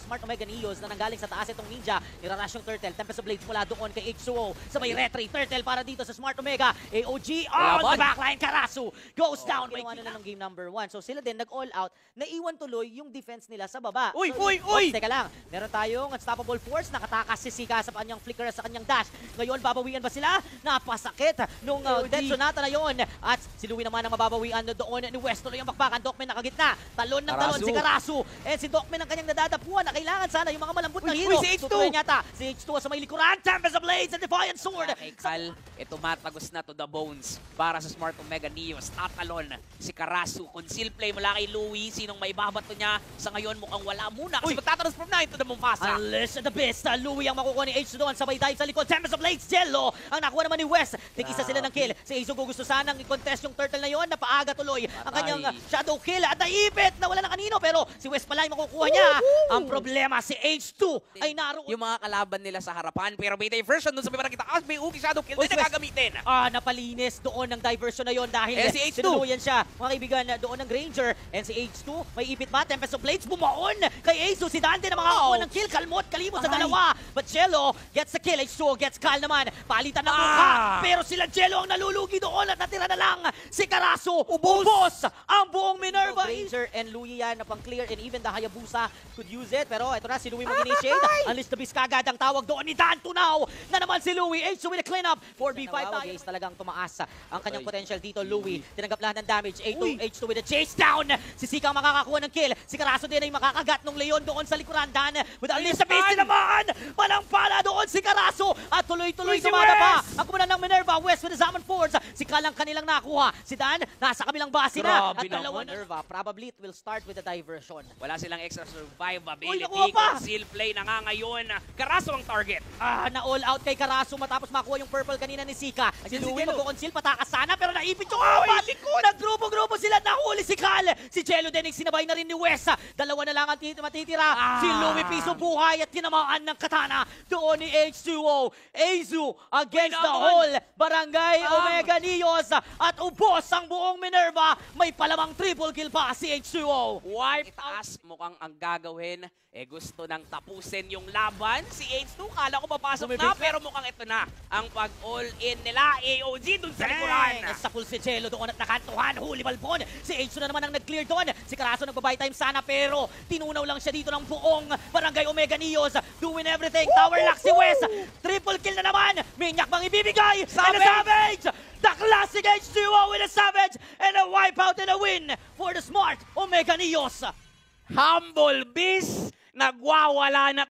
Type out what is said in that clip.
Smart Omega Neos na nanggaling sa taas itong ninja. Nirarash yung Turtle. Tempest of Blades mula doon kay H2O. Sabay retry. Turtle para dito sa Smart Omega. AOG on the backline. Karasu goes down. Ginawa nila ng game number 1. So sila din nag-all out. Naiwan tuloy yung defense nila sa baba. Uy! Teka lang. Meron tayong Unstoppable Force. Nakatakas si Sika sa kanyang flicker sa kanyang dash. Ngayon, babawian ba sila? Napasakit nung Dead Sonata na yon. At si Louie naman ang mababawian doon ni West. Tuloy ang bakbakan. Dokmen nakagitna. Talon ng talon si Karasu. And si Dokmen ang kanyang nadadapuan na kailangan sana yung mga malambot na hero. Si H2! Tutuloy yata. Si H2 sa may likuran. Tempest of Blades and Defiant Sword. Kay Cal, ito matagos na to the bones para sa Smart Omega Neos. Tatalon si Karasu. Conceal play mula kay Louie. Sinong may babato niya? Sa ngayon mukhang wala muna. Kasi magtatransform na into the Mufasa. Unleash the beast. Louie ang makukuha ni H2 doon. Sabay dive sa likod. Tempest of Blades. Jello ang nakuha naman ni West. Tig-isa sila ng kill. Si Eizo gusto sanang i-contest yung turtle na yon. Napaaga tuloy ang kanyang shadow kill. At naipit na wala na kanino. Pero si West pala yung makukuha niya. Ang problema si H2 ay naroon. Yung mga kalaban nila sa harapan. Pero may diversion dun sa may kita. May Uki shadow kill din na gagamitin. Napalinis doon ng diversion na yon dahil si H2 sinuluyan siya. Mga kaibigan doon ng Granger. And si H2 may ipit pa. Tempest of Blades bumaon kay Eizo. Si Dante na makakuha ng kill. Kalmot, kalimot sa dalawa. But Jello gets the kill. H2 gets Cal naman. Palitan ng mukha. Pero sila Jello ang nalulugi doon at natira na lang si Karasu. Ubos ang buong Minerva. Granger and Louie yan na pang clear and even the Hayabusa could use it. Pero ito na si Louie mag-initiate. Unleash the beast kagad ang tawag doon ni Dan Tunaw na naman si Louie. H2 with a clean up. 4v5 tayo. Talagang tumaas ang kanyang potential dito. Louie tinanggap lahat ng damage. H2 with a chase down. Si Sika ang makakakuha ng kill. Si Karasu din ay makakagat ng Leon doon sa likuran. Dan with a unleash the beast naman. Palang pala doon si Karasu. At tuloy-tuloy sumada pa. Ang kumanan ng Minerva. West with the Zaman Force. Si Cal ang kanilang nakuha. Si Dan nasa kabilang base na. At dalawa Minerva. Probably it will start with a diversion. Wala silang extra survivability. nakuha pa! Conceal play na nga ngayon. Karasu ang target. Na-all out kay Karasu matapos makuha yung purple kanina ni Sika. Si Louie mag-conceal, patakas sana pero naipit yung likod. Nagrupo-grupo sila, nahuli si Cal. Si Jello din, sinabay na rin ni Wes. Dalawa na lang ang matitira. Si Louie piso buhay at tinamaan ng katana. Doon ni H2O. Eizu against the whole Barangay Omega Neos. At ubos ang buong Minerva. May palamang triple kill pa si H2O. Wipe taas mukhang ang gagawin. Gusto nang tapusin yung laban. Si H2, kala ko papasok na, pero mukhang ito na ang pag-all-in nila. AOG dun sa likuran. Sa full si Jello doon at nakantuhan. Huli balbon. Si H2 na naman ang nag-clear doon. Si Karasu nagpa-buy time sana, pero tinunaw lang siya dito ng buong Barangay Omega Neos. Doing everything. Tower lock si Wes. Triple kill na naman. Minyak bang ibibigay? Savage! The classic H2O with a Savage and a wipeout and a win for the Smart Omega Neos. Humble Beast, nagwawala na